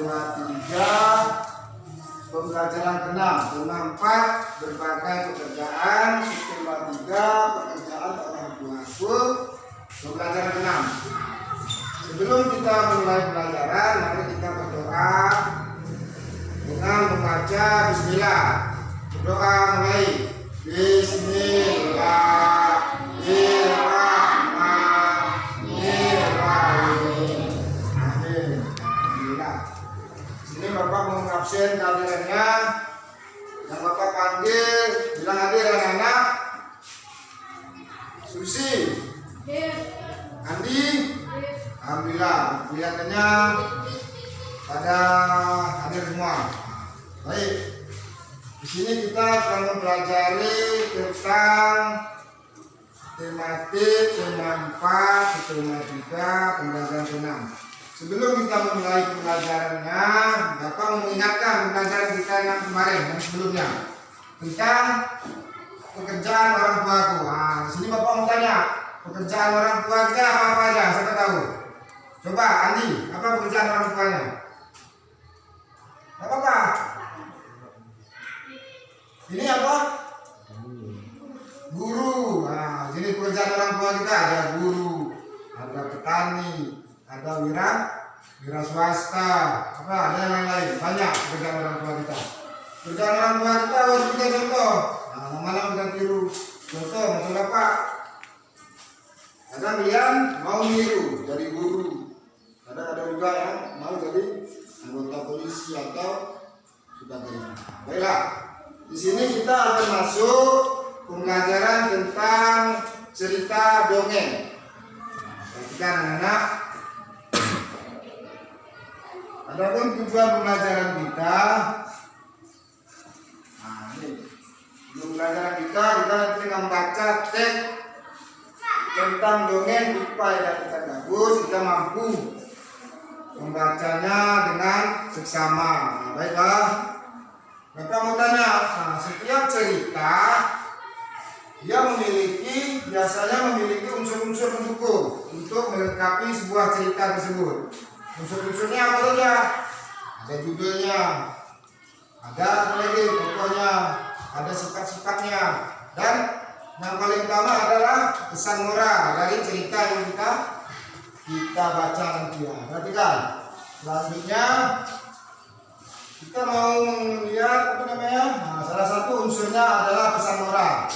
2, 3. Pembelajaran ke-6, tema 4, berbagai pekerjaan, sistema 3, pekerjaan orang tuaku. Pembelajaran ke-6. Sebelum kita mulai pelajaran, mari kita berdoa dengan membaca Bismillah. Berdoa mulai. Bismillahirrahmanirrahim. Amin. Alhamdulillah. Sini Bapak mau ngabsen kehadirannya. Yang Bapak panggil, bilang hadir anak-anak. Susi, Andi, alhamdulillah. Kelihatannya pada hadir semua. Baik. Di sini kita akan mempelajari tentang tematik tema 4, tema 3, pembelajaran ke-6. Sebelum kita memulai pembelajarannya, Bapak mengingatkan pembelajaran kita yang kemarin, yang sebelumnya, tentang pekerjaan orang tuaku. Nah, di sini Bapak mau tanya, pekerjaan orang tua kita apa aja? Siapa tahu? Coba Andi, apa pekerjaan orang tuanya? Apa Pak? Ini apa? Guru. Nah, jadi pekerjaan orang tua kita ada guru, ada petani, ada wira swasta, apa ada yang lain, banyak pekerjaan orang tua kita. Pekerjaan orang tua kita harus kita contoh. Nah, mana kita tiru? Contoh, macam Bapak. Ada kalian mau niru jadi guru. Ada juga yang mau jadi anggota polisi atau sebagainya. Baiklah. Di sini kita akan masuk pembelajaran tentang cerita dongeng. Perhatikan anak-anak. Adapun tujuan pembelajaran kita, nah ini pembelajaran kita nanti membaca teks tentang dongeng tupai dan ikan gabus. Kita mampu membacanya dengan seksama. Nah, baiklah. Bapak mau tanya, nah, setiap cerita dia biasanya memiliki unsur-unsur pendukung untuk melengkapi sebuah cerita tersebut. Unsur-unsurnya apa saja? Ada judulnya, ada apa lagi tokohnya, ada sifat-sifatnya, dan yang paling utama adalah pesan moral dari cerita yang kita baca nanti. Perhatikan. Selanjutnya kita mau lihat nah, salah satu unsurnya adalah pesan moral.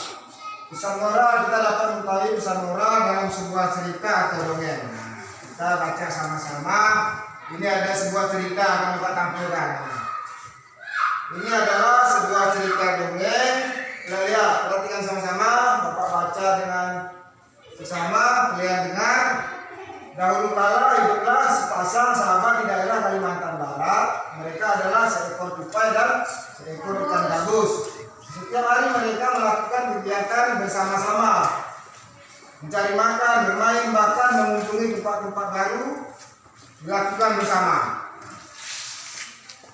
Pesan moral, kita dapat mengetahui pesan moral dalam sebuah cerita atau dongeng. Nah, kita baca sama-sama. Ini ada sebuah cerita akan Bapak tampilkan. Nah, ini adalah sebuah cerita dongeng. Kita lihat, perhatikan sama-sama. Bapak baca dengan sesama, kalian dengar. Dahulu kala hiduplah sepasang sahabat di daerah Kalimantan Barat. Mereka adalah seekor tupai dan seekor ikan gabus. Setiap hari mereka melakukan kegiatan bersama-sama, mencari makan, bermain, bahkan mengunjungi tempat-tempat baru dilakukan bersama.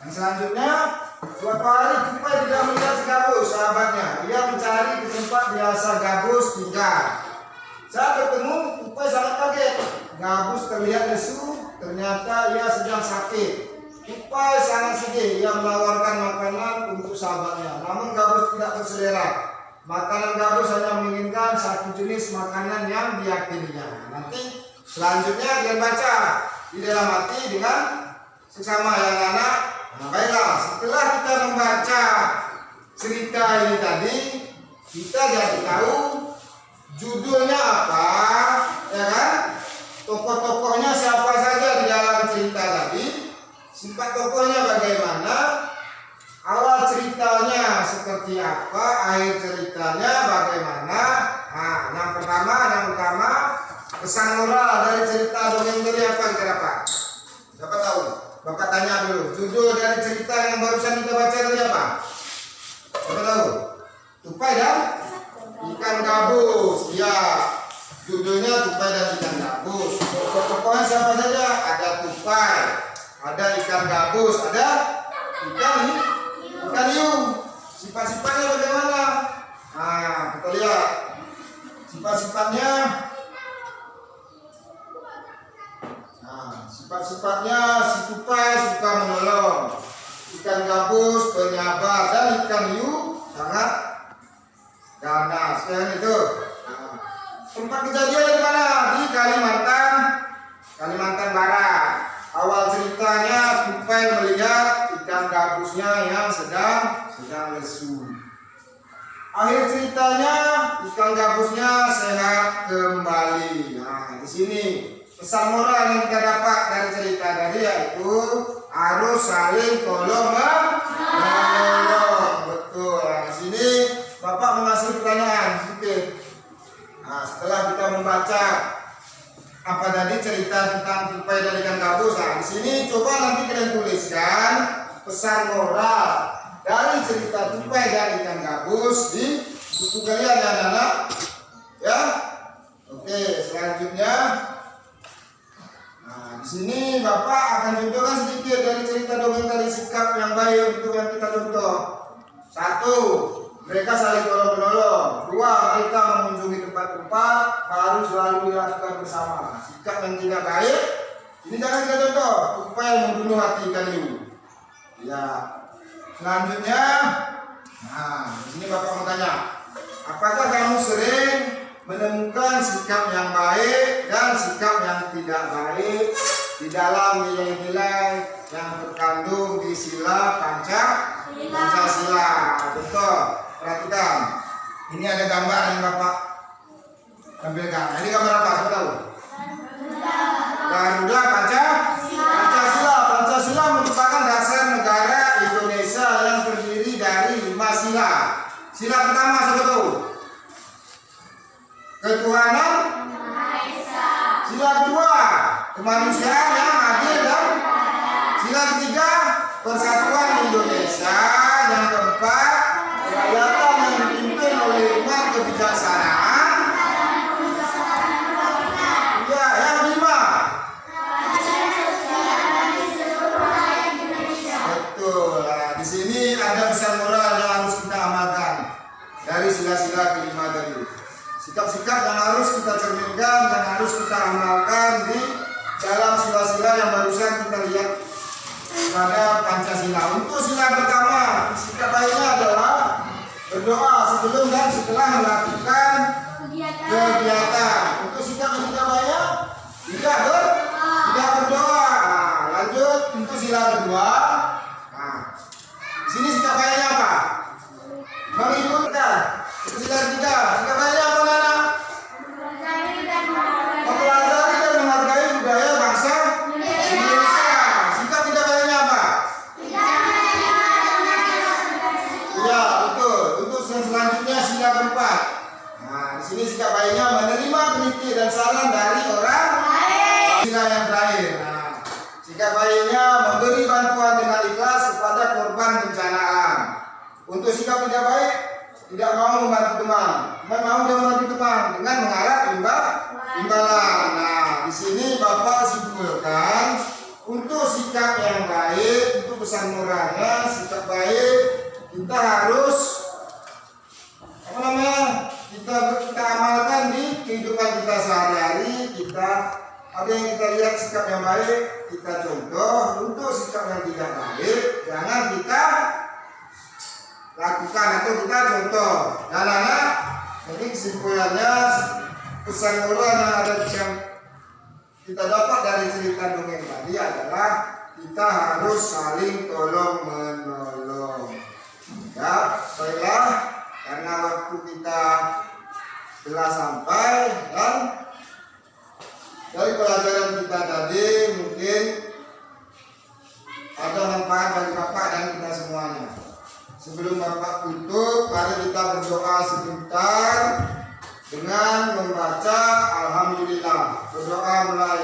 Dan selanjutnya, suatu hari tupai tidak melihat si gabus sahabatnya. Ia mencari di tempat biasa gabus tinggal. Saat bertemu, tupai sangat kaget. Gabus terlihat lesu, ternyata ia sedang sakit. Tupai sangat sedih, ia menawarkan makanan untuk sahabatnya. Namun gabus tidak berselera. Makanan gabus hanya menginginkan satu jenis makanan yang diyakininya. Nanti selanjutnya dia baca di dalam hati dengan sesama yang anak. Nah, baiklah, setelah kita membaca cerita ini tadi, kita jadi tahu judulnya apa, ya kan? Tokoh-tokohnya siapa saja di dalam cerita tadi, sifat tokohnya bagaimana, awal ceritanya seperti apa, akhir ceritanya bagaimana. Nah, yang utama pesan moral dari cerita dongeng tadi apa kira-kira? Siapa tahu? Bapak tanya dulu, judul dari cerita yang barusan kita baca tadi apa? Siapa tahu? Tupai dan ikan gabus. Ya, judulnya tupai dan ikan gabus. Tokoh-tokohnya siapa saja? Ada tupai, ada ikan gabus, ada ikan hiu. Sifat-sifatnya bagaimana? Nah, kita lihat sifat-sifatnya. Nah, Sifat-sifatnya si tupai suka menolong, ikan gabus penyabar, dan ikan hiu sangat ganas. Kan itu. Nah, tempat kejadian di mana? Di Kalimantan Barat. Awal ceritanya tupai melihat ikan gabusnya yang sedang lesu. Akhir ceritanya ikan gabusnya sehat kembali. Nah, di sini pesan moral yang kita dapat dari cerita tadi yaitu harus saling tolong menolong. Betul. Nah, di sini Bapak mengasih pertanyaan sedikit. Nah, setelah kita membaca apa tadi cerita tentang tupai dan ikan gabus, nah di sini coba nanti kalian tuliskan pesan moral dari cerita tupai dan ikan gabus di buku kalian ya anak-anak. Ya, oke. Selanjutnya, nah di sini Bapak akan contohkan sedikit dari cerita dongeng tadi, sikap yang baik untuk yang kita contoh. 1. Mereka saling tolong menolong. 2. Mereka mengunjungi tempat-tempat baru selalu dilakukan bersama. Sikap yang tidak baik ini jangan kita contoh. Tupai membunuh hati ikan hiu. Ya. Selanjutnya, nah di sini Bapak mau tanya, apakah kamu sering menemukan sikap yang baik dan sikap yang tidak baik di dalam nilai-nilai yang terkandung di sila Pancasila? Betul. Perhatikan, ini ada gambar yang Bapak tampilkan. Ini gambar apa? Siapa tahu? Garuda Pancasila. Pancasila merupakan dasar negara Indonesia yang terdiri dari 5 sila. Sila pertama siapa tahu? Ketuhanan. Sila kedua, kemanusiaan yang adil dan sila ketiga, persatuan Indonesia. Yang keempat, kerakyatan yang dipimpin oleh umat kebijaksanaan. Ya, yang kelima. Betul. Nah, di sini ada pesan moral yang harus kita amalkan dari sila-sila kelima tadi. Sikap-sikap yang harus kita cerminkan dan harus kita amalkan di dalam sila-sila yang barusan kita lihat pada Pancasila. Untuk sila pertama, sikap baiknya adalah berdoa sebelum dan setelah melakukan kegiatan. Untuk sikap yang tidak baik, tidak berdoa. Nah, lanjut untuk sila kedua. Nah, di sini sikap baiknya apa? Mengikutkan. Untuk sila ketiga, sikap baiknya apa, anak? Mempelajari dan menghargai budaya bangsa Indonesia. Sikap tidak baiknya apa? Ya, betul. Untuk yang selanjutnya sila keempat. Nah, di sini sikap baiknya menerima kritik dan saran dari orang lain. Sila yang terakhir. Nah, sikap baiknya memberi bantuan dengan ikhlas kepada korban bencana alam. Untuk sikap tidak baik, tidak mau membantu teman, mau membantu teman dengan mengharap imbalan. Nah, di sini Bapak simpulkan untuk sikap yang baik, untuk pesan moralnya, sikap baik kita harus kita amalkan di kehidupan kita sehari-hari. Kita ada yang kita lihat sikap yang baik, kita contoh. Untuk sikap yang tidak baik, jangan kita lakukan atau kita contoh. Dan anak, jadi kesimpulannya pesan moral yang ada yang kita dapat dari cerita dongeng tadi adalah kita harus saling tolong menolong. Ya, baiklah, karena waktu kita telah sampai dan dari pelajaran kita tadi mungkin ada manfaat bagi Bapak dan kita semuanya. Sebelum Bapak tutup, mari kita berdoa sebentar dengan membaca Alhamdulillah. Berdoa mulai.